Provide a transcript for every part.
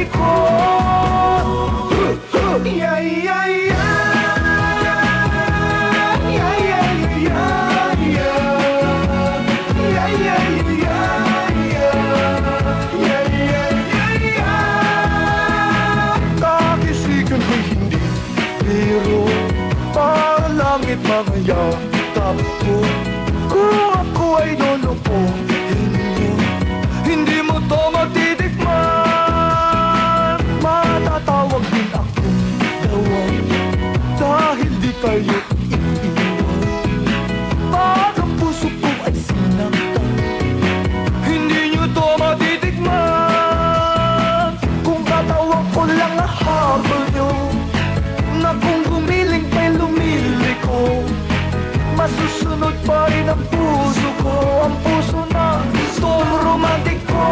romantiko. Yeah, yeah, yeah. Yeah, yeah, yeah, yeah. Yeah, yeah, yeah, yeah. Yeah, yeah, yeah, yeah. Kakisigan ko'y hindi, pero parang langit mga yakap ko. Kung ako ay lulukuhin mo, hindi mo to matitikman. Matatawag din ako daway, dahil di kayo iiwan. Pag ang puso ko ay sinaktan, hindi nyo to matitikman. Kung katawag ko lang ang habol nyo, na kung gumiling pa'y lumiliko, masusunod pa rin ang puso ko, ang puso na gusto romantiko.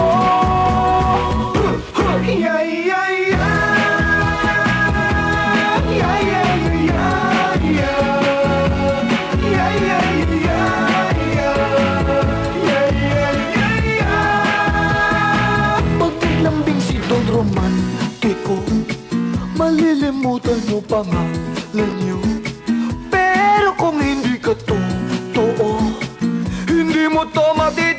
Yeah, yeah, yeah. Yeah, yeah, yeah, yeah. Yeah, yeah, yeah, yeah. Yeah, yeah, yeah, yeah. Pag naglambing si Don Romantiko, malilimutan mo pangalan niyo. Pero kung hindi ka totoo, hindi mo to matitikman.